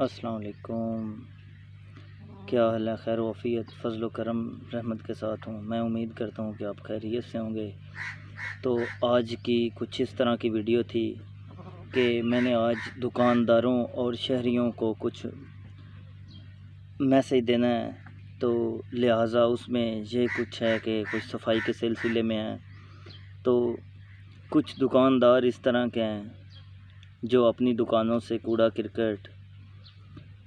अस्सलाम वालेकुम। क्या हाल है? खैर वफ़ियत फ़ज़ल व करम रहमत के साथ हूँ। मैं उम्मीद करता हूँ कि आप खैरियत से होंगे। तो आज की कुछ इस तरह की वीडियो थी कि मैंने आज दुकानदारों और शहरियों को कुछ मैसेज देना है, तो लिहाजा उसमें ये कुछ है कि कुछ सफाई के सिलसिले में है। तो कुछ दुकानदार इस तरह के हैं जो अपनी दुकानों से कूड़ा करकट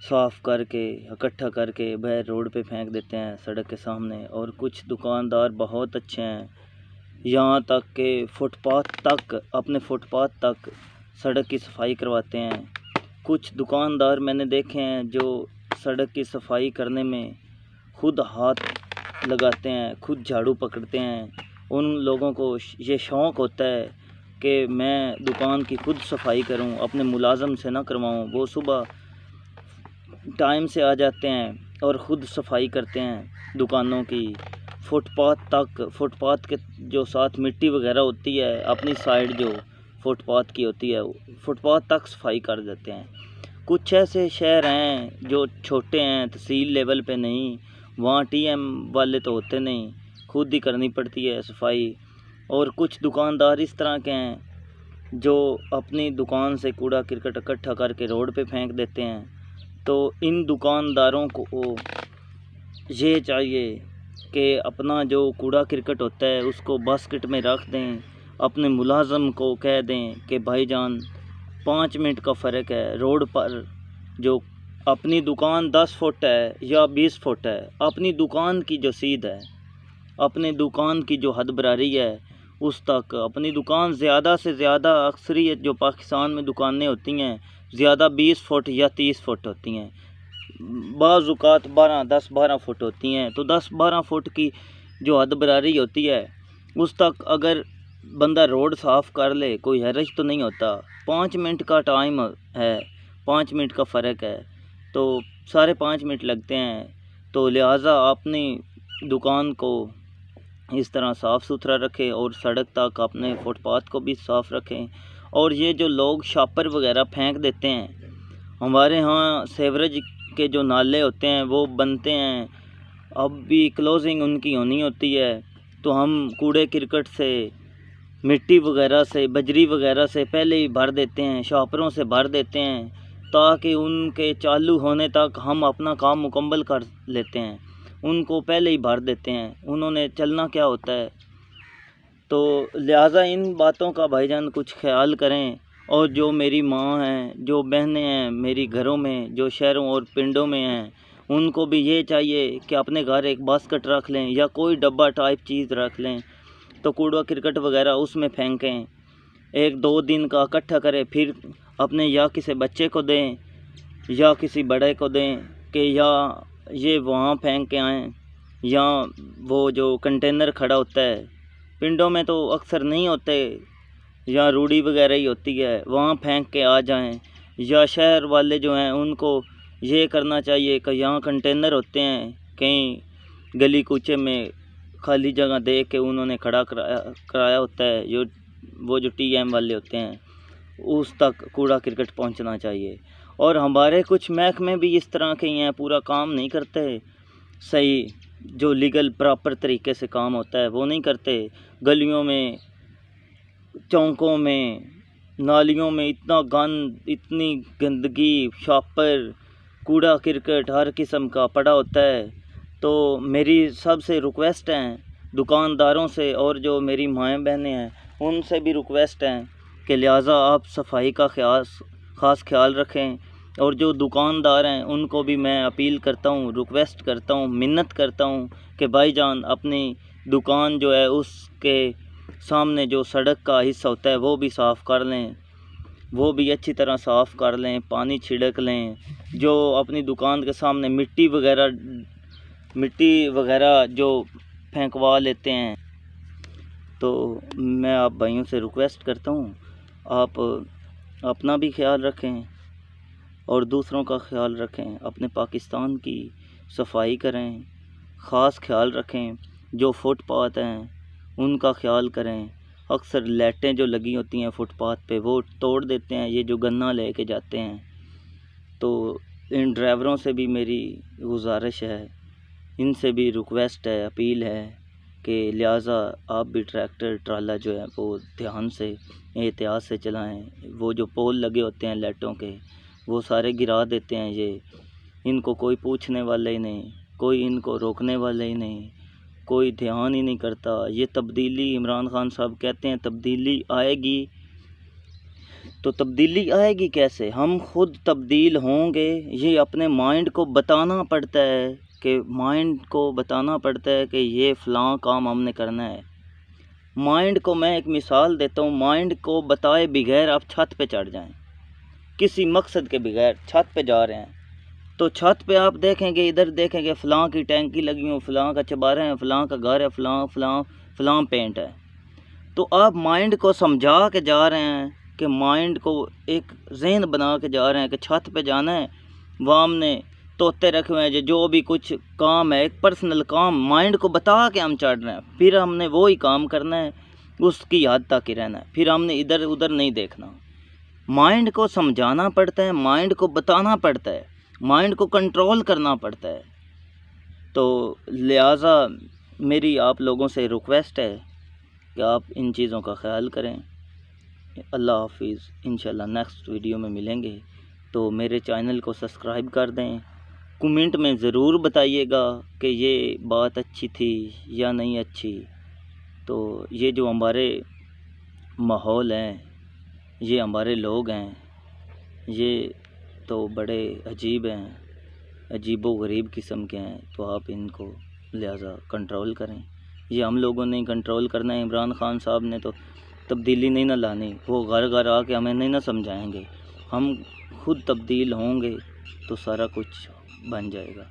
साफ़ करके इकट्ठा करके बाहर रोड पे फेंक देते हैं सड़क के सामने। और कुछ दुकानदार बहुत अच्छे हैं, यहाँ तक कि अपने फुटपाथ तक सड़क की सफाई करवाते हैं। कुछ दुकानदार मैंने देखे हैं जो सड़क की सफाई करने में खुद हाथ लगाते हैं, खुद झाड़ू पकड़ते हैं। उन लोगों को ये शौक़ होता है कि मैं दुकान की खुद सफाई करूं, अपने मुलाज़म से ना करवाऊं। वो सुबह टाइम से आ जाते हैं और ख़ुद सफाई करते हैं दुकानों की। फुटपाथ के जो साथ मिट्टी वगैरह होती है अपनी साइड जो फुटपाथ की होती है, फुटपाथ तक सफाई कर देते हैं। कुछ ऐसे शहर हैं जो छोटे हैं, तहसील लेवल पे नहीं, वहाँ टीएम वाले तो होते नहीं, खुद ही करनी पड़ती है सफाई। और कुछ दुकानदार इस तरह के हैं जो अपनी दुकान से कूड़ा करकट इकट्ठा करके रोड पे फेंक देते हैं। तो इन दुकानदारों को ये चाहिए कि अपना जो कूड़ा करकट होता है उसको बास्केट में रख दें। अपने मुलाज़म को कह दें कि भाईजान 5 मिनट का फ़र्क है, रोड पर जो अपनी दुकान 10 फुट है या 20 फुट है, अपनी दुकान की जो सीध है, अपनी दुकान की जो हद बरारी है उस तक अपनी दुकान ज़्यादा से ज़्यादा अक्सरियत जो पाकिस्तान में दुकानें होती हैं ज़्यादा 20 फुट या 30 फुट होती हैं, बाज़ औक़ात 10-12 फुट होती हैं। तो 10-12 फुट की जो हद बरारी होती है उस तक अगर बंदा रोड साफ़ कर ले, कोई हरज तो नहीं होता। 5 मिनट का टाइम है, 5 मिनट का फ़र्क है, तो साढ़े 5 मिनट लगते हैं। तो लिहाजा अपनी दुकान को इस तरह साफ़ सुथरा रखें और सड़क तक अपने फुटपाथ को भी साफ़ रखें। और ये जो लोग शापर वगैरह फेंक देते हैं, हमारे यहाँ सेवरेज के जो नाले होते हैं वो बनते हैं, अब भी क्लोजिंग उनकी होनी होती है। तो हम कूड़े करकट से, मिट्टी वगैरह से, बजरी वगैरह से पहले ही भर देते हैं, शापरों से भर देते हैं, ताकि उनके चालू होने तक हम अपना काम मुकम्मल कर लेते हैं। उनको पहले ही भर देते हैं, उन्होंने चलना क्या होता है। तो लिहाजा इन बातों का भाईजान कुछ ख्याल करें। और जो मेरी माँ हैं, जो बहनें हैं मेरी घरों में, जो शहरों और पिंडों में हैं, उनको भी ये चाहिए कि अपने घर एक बास्केट रख लें या कोई डब्बा टाइप चीज़ रख लें, तो कूड़ा करकट वगैरह उसमें फेंकें। 1-2 दिन का इकट्ठा करें, फिर अपने या किसी बच्चे को दें या किसी बड़े को दें कि या ये वहाँ फेंक के आएँ, या वो जो कंटेनर खड़ा होता है पिंडों में तो अक्सर नहीं होते, या रूढ़ी वगैरह ही होती है, वहाँ फेंक के आ जाएं। या शहर वाले जो हैं उनको ये करना चाहिए कि यहाँ कंटेनर होते हैं, कहीं गली कूचे में खाली जगह देख के उन्होंने खड़ा कराया होता है, वो जो टीएम वाले होते हैं, उस तक कूड़ा करकट पहुँचना चाहिए। और हमारे कुछ महकमे भी इस तरह के ही हैं, पूरा काम नहीं करते सही, जो लीगल प्रॉपर तरीके से काम होता है वो नहीं करते। गलियों में, चौकों में, नालियों में इतना गंद, इतनी गंदगी, शापर, कूड़ा करकट हर किस्म का पड़ा होता है। तो मेरी सबसे रिक्वेस्ट है दुकानदारों से, और जो मेरी माएँ बहनें हैं उनसे भी रिक्वेस्ट है कि लिहाजा आप सफाई का ख़ास ख्याल रखें। और जो दुकानदार हैं उनको भी मैं अपील करता हूँ, रिक्वेस्ट करता हूँ, मिन्नत करता हूँ कि भाईजान अपनी दुकान जो है उसके सामने जो सड़क का हिस्सा होता है वो भी साफ़ कर लें, वो भी अच्छी तरह साफ़ कर लें, पानी छिड़क लें। जो अपनी दुकान के सामने मिट्टी वगैरह जो फेंकवा लेते हैं, तो मैं आप भाइयों से रिक्वेस्ट करता हूँ आप अपना भी ख्याल रखें और दूसरों का ख्याल रखें, अपने पाकिस्तान की सफाई करें, ख़ास ख्याल रखें। जो फुटपाथ हैं उनका ख्याल करें। अक्सर लाइटें जो लगी होती हैं फुटपाथ पे वो तोड़ देते हैं, ये जो गन्ना लेके जाते हैं। तो इन ड्राइवरों से भी मेरी गुजारिश है, इनसे भी रिक्वेस्ट है, अपील है कि लिहाजा आप भी ट्रैक्टर ट्राला जो है वो ध्यान से एहतियात से चलाएं। वो जो पोल लगे होते हैं लाइटों के, वो सारे गिरा देते हैं ये। इनको कोई पूछने वाला ही नहीं, कोई इनको रोकने वाला ही नहीं, कोई ध्यान ही नहीं करता। ये तब्दीली, इमरान खान साहब कहते हैं तब्दीली आएगी, तो तब्दीली आएगी कैसे? हम खुद तब्दील होंगे। ये अपने माइंड को बताना पड़ता है कि ये फ़लाँ काम हमने करना है। माइंड को मैं एक मिसाल देता हूँ, माइंड को बताए बगैर आप छत पे चढ़ जाएं, किसी मकसद के बगैर छत पे जा रहे हैं, तो छत पे आप देखेंगे, इधर देखेंगे फ़लाँ की टैंकी लगी हो, फ़लाँ का चबारा है, फ़लाँ का घर है, फ़लाँ पेंट है। तो आप माइंड को समझा के जा रहे हैं कि माइंड को एक ज़हन बना के जा रहे हैं कि छत पे जाना है, वहाँ हमने तोते रखे हुए हैं, जो भी कुछ काम है, एक पर्सनल काम माइंड को बता के हम चढ़ रहे हैं। फिर हमने वो ही काम करना है, उसकी हद तक ही रहना है, फिर हमने इधर उधर नहीं देखना। माइंड को समझाना पड़ता है, माइंड को बताना पड़ता है, माइंड को कंट्रोल करना पड़ता है। तो लिहाजा मेरी आप लोगों से रिक्वेस्ट है कि आप इन चीज़ों का ख्याल करें। अल्लाह हाफिज़। इंशाल्लाह नेक्स्ट वीडियो में मिलेंगे। तो मेरे चैनल को सब्सक्राइब कर दें। कमेंट में ज़रूर बताइएगा कि ये बात अच्छी थी या नहीं अच्छी। तो ये जो हमारे माहौल हैं, ये हमारे लोग हैं, ये तो बड़े अजीब हैं, अजीबो गरीब किस्म के हैं। तो आप इनको लिहाजा कंट्रोल करें। ये हम लोगों ने कंट्रोल करना है। इमरान खान साहब ने तो तब्दीली नहीं ना लानी, वो घर घर आके हमें नहीं ना समझाएंगे। हम खुद तब्दील होंगे तो सारा कुछ बन जाएगा।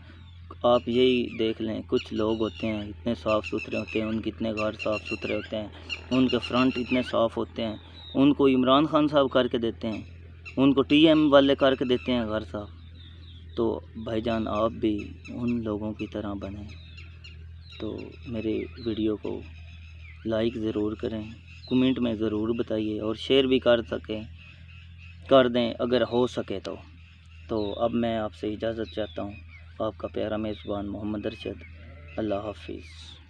आप यही देख लें, कुछ लोग होते हैं इतने साफ़ सुथरे होते हैं, उनके इतने घर साफ़ सुथरे होते हैं, उनके फ्रंट इतने साफ़ होते हैं, उनको इमरान खान साहब करके देते हैं, उनको टीएम वाले करके देते हैं घर साफ़। तो भाईजान आप भी उन लोगों की तरह बनें। तो मेरे वीडियो को लाइक ज़रूर करें, कमेंट में ज़रूर बताइए और शेयर भी कर दें अगर हो सके तो अब मैं आपसे इजाज़त चाहता हूँ। आपका प्यारा मेज़बान मोहम्मद अरशद। अल्लाह हाफिज़।